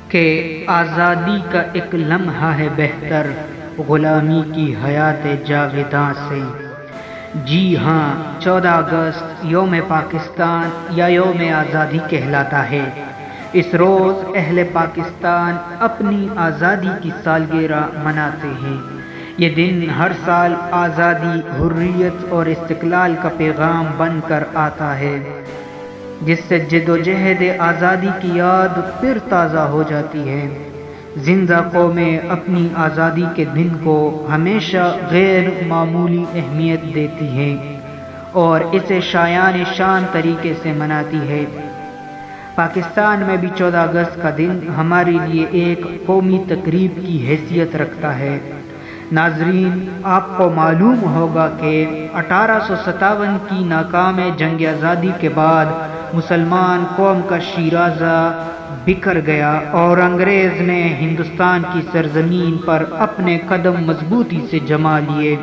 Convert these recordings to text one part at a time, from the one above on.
کہ آزادی کا ایک لمحہ ہے بہتر غلامی کی حیات جاویداں سے۔ جی ہاں، 14 اگست یوم پاکستان یا یوم آزادی کہلاتا ہے۔ اس روز اہل پاکستان اپنی آزادی کی سالگرہ مناتے ہیں۔ یہ دن ہر سال آزادی، حریت اور استقلال کا پیغام بن کر آتا ہے، جس سے جد و جہد آزادی کی یاد پھر تازہ ہو جاتی ہے۔ زندہ قومیں اپنی آزادی کے دن کو ہمیشہ غیر معمولی اہمیت دیتی ہیں اور اسے شایان شان طریقے سے مناتی ہے۔ پاکستان میں بھی 14 اگست کا دن ہمارے لیے ایک قومی تقریب کی حیثیت رکھتا ہے۔ ناظرین، آپ کو معلوم ہوگا کہ 1857 کی ناکام جنگ آزادی کے بعد مسلمان قوم کا شیرازہ بکھر گیا اور انگریز نے ہندوستان کی سرزمین پر اپنے قدم مضبوطی سے جما لیے۔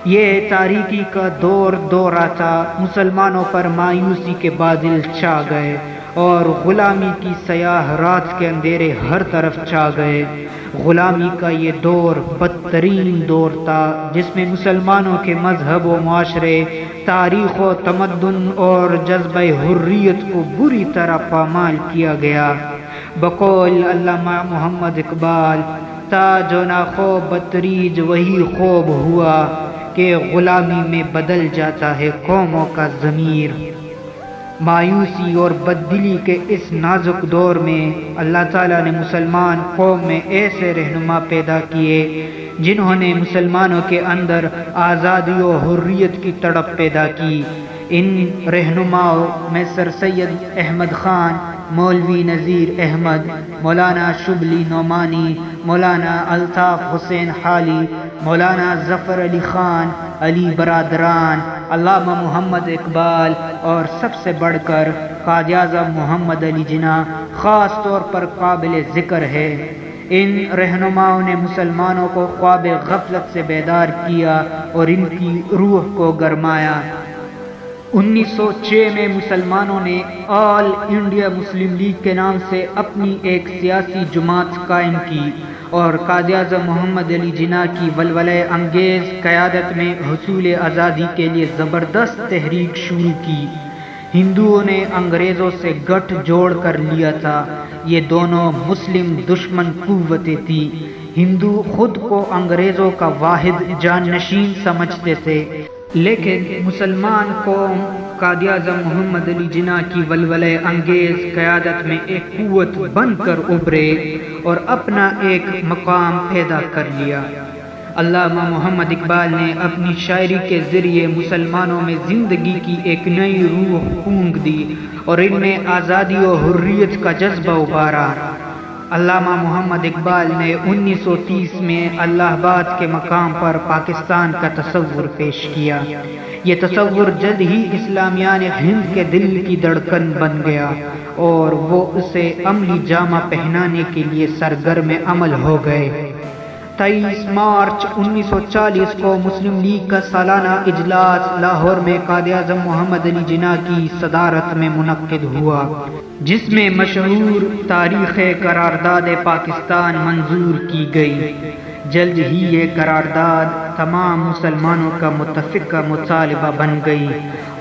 یہ تاریکی کا دورہ تھا۔ مسلمانوں پر مایوسی کے بادل چھا گئے اور غلامی کی سیاہ رات کے اندھیرے ہر طرف چھا گئے۔ غلامی کا یہ دور بدترین دور تھا، جس میں مسلمانوں کے مذہب و معاشرے، تاریخ و تمدن اور جذبہ حریت کو بری طرح پامال کیا گیا۔ بقول علامہ محمد اقبال، تاج و ناخوب بتدریج وہی خوب ہوا کہ غلامی میں بدل جاتا ہے قوموں کا ضمیر۔ مایوسی اور بددلی کے اس نازک دور میں اللہ تعالیٰ نے مسلمان قوم میں ایسے رہنما پیدا کیے جنہوں نے مسلمانوں کے اندر آزادی و حریت کی تڑپ پیدا کی۔ ان رہنماؤں میں سر سید احمد خان، مولوی نذیر احمد، مولانا شبلی نعمانی، مولانا الطاف حسین حالی، مولانا ظفر علی خان، علی برادران، علامہ محمد اقبال اور سب سے بڑھ کر قائد اعظم محمد علی جناح خاص طور پر قابل ذکر ہے۔ ان رہنماؤں نے مسلمانوں کو خواب غفلت سے بیدار کیا اور ان کی روح کو گرمایا۔ 1906 میں مسلمانوں نے آل انڈیا مسلم لیگ کے نام سے اپنی ایک سیاسی جماعت قائم کی اور قائد اعظم محمد علی جناح کی ولولہ انگیز قیادت میں حصول آزادی کے لیے زبردست تحریک شروع کی۔ ہندوؤں نے انگریزوں سے گٹھ جوڑ کر لیا تھا۔ یہ دونوں مسلم دشمن قوتیں تھیں۔ ہندو خود کو انگریزوں کا واحد جانشین سمجھتے تھے، لیکن مسلمان قوم قائد اعظم محمد علی جناح کی ولولہ انگیز قیادت میں ایک قوت بن کر ابھرے اور اپنا ایک مقام پیدا کر لیا۔ علامہ محمد اقبال نے اپنی شاعری کے ذریعے مسلمانوں میں زندگی کی ایک نئی روح پھونک دی اور ان میں آزادی و حریت کا جذبہ ابھارا۔ علامہ محمد اقبال نے 1930 میں الہ آباد کے مقام پر پاکستان کا تصور پیش کیا۔ یہ تصور جلد ہی اسلامیان ہند کے دل کی دھڑکن بن گیا اور وہ اسے عملی جامہ پہنانے کے لیے سرگرم عمل ہو گئے۔ 23 مارچ 1940 کو مسلم لیگ کا سالانہ اجلاس لاہور میں قائد اعظم محمد علی جناح کی صدارت میں منعقد ہوا، جس میں مشہور تاریخ قرارداد پاکستان منظور کی گئی۔ جلد ہی یہ قرارداد تمام مسلمانوں کا متفقہ مطالبہ بن گئی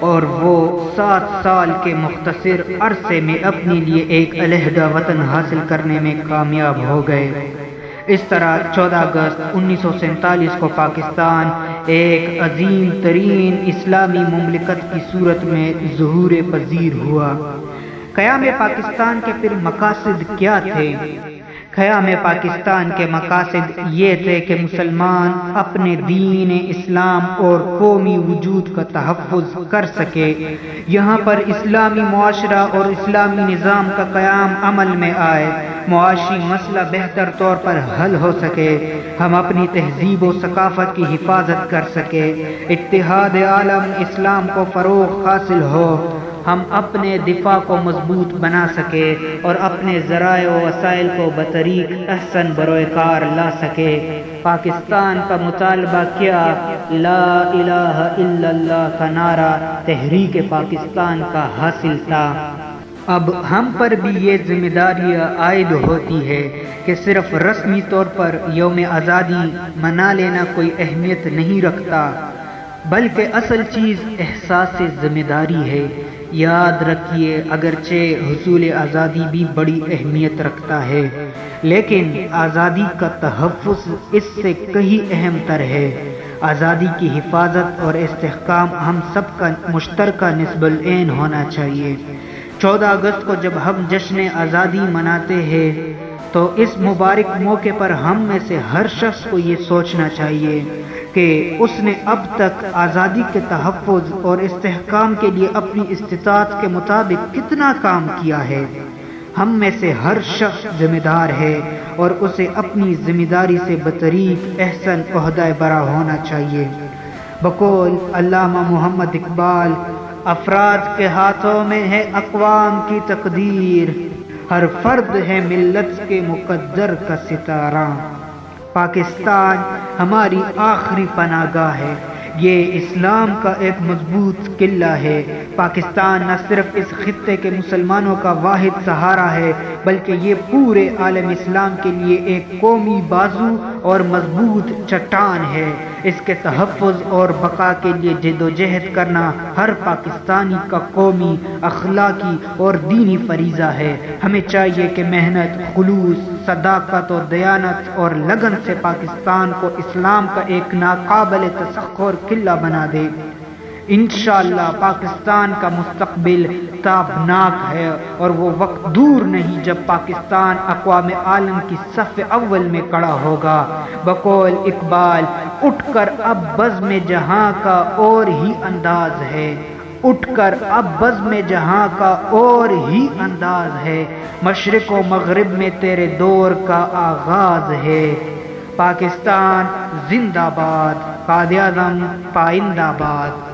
اور وہ 7 سال کے مختصر عرصے میں اپنے لیے ایک علیحدہ وطن حاصل کرنے میں کامیاب ہو گئے۔ اس طرح 14 اگست 1947 کو پاکستان ایک عظیم ترین اسلامی مملکت کی صورت میں ظہور پذیر ہوا۔ قیام پاکستان کے پھر مقاصد کیا تھے؟ قیام پاکستان کے مقاصد یہ تھے کہ مسلمان اپنے دین اسلام اور قومی وجود کا تحفظ کر سکے، یہاں پر اسلامی معاشرہ اور اسلامی نظام کا قیام عمل میں آئے، معاشی مسئلہ بہتر طور پر حل ہو سکے، ہم اپنی تہذیب و ثقافت کی حفاظت کر سکے، اتحاد عالم اسلام کو فروغ حاصل ہو، ہم اپنے دفاع کو مضبوط بنا سکے اور اپنے ذرائع و وسائل کو بطریق احسن بروئے کار لا سکے۔ پاکستان کا مطالبہ کیا؟ لا الہ الا اللہ کا نعرہ تحریک پاکستان کا حاصل تھا۔ اب ہم پر بھی یہ ذمہ داری عائد ہوتی ہے کہ صرف رسمی طور پر یوم آزادی منا لینا کوئی اہمیت نہیں رکھتا، بلکہ اصل چیز احساس ذمہ داری ہے۔ یاد رکھیے، اگرچہ حصول آزادی بھی بڑی اہمیت رکھتا ہے، لیکن آزادی کا تحفظ اس سے کہیں اہم تر ہے۔ آزادی کی حفاظت اور استحکام ہم سب کا مشترکہ نصب العین ہونا چاہیے۔ 14 اگست کو جب ہم جشن آزادی مناتے ہیں تو اس مبارک موقع پر ہم میں سے ہر شخص کو یہ سوچنا چاہیے کہ اس نے اب تک آزادی کے تحفظ اور استحکام کے لیے اپنی استطاعت کے مطابق کتنا کام کیا ہے۔ ہم میں سے ہر شخص ذمہ دار ہے اور اسے اپنی ذمہ داری سے بطریق احسن عہدہ برا ہونا چاہیے۔ بقول علامہ محمد اقبال، افراد کے ہاتھوں میں ہے اقوام کی تقدیر، ہر فرد ہے ملت کے مقدر کا ستارہ۔ پاکستان ہماری آخری پناہ گاہ ہے، یہ اسلام کا ایک مضبوط قلعہ ہے۔ پاکستان نہ صرف اس خطے کے مسلمانوں کا واحد سہارا ہے، بلکہ یہ پورے عالم اسلام کے لیے ایک قومی بازو اور مضبوط چٹان ہے۔ اس کے تحفظ اور بقا کے لیے جد و جہد کرنا ہر پاکستانی کا قومی، اخلاقی اور دینی فریضہ ہے۔ ہمیں چاہیے کہ محنت، خلوص، صداقت اور دیانت اور لگن سے پاکستان کو اسلام کا ایک ناقابل تسخر قلعہ بنا دے۔ انشاءاللہ پاکستان کا مستقبل تابناک ہے اور وہ وقت دور نہیں جب پاکستان اقوام عالم کی صف اول میں کھڑا ہوگا۔ بقول اقبال، اٹھ کر اب بزم جہاں کا اور ہی انداز ہے، اٹھ کر اب بزم جہاں کا اور ہی انداز ہے، مشرق و مغرب میں تیرے دور کا آغاز ہے۔ پاکستان زندہ باد، قائد اعظم پائندہ باد۔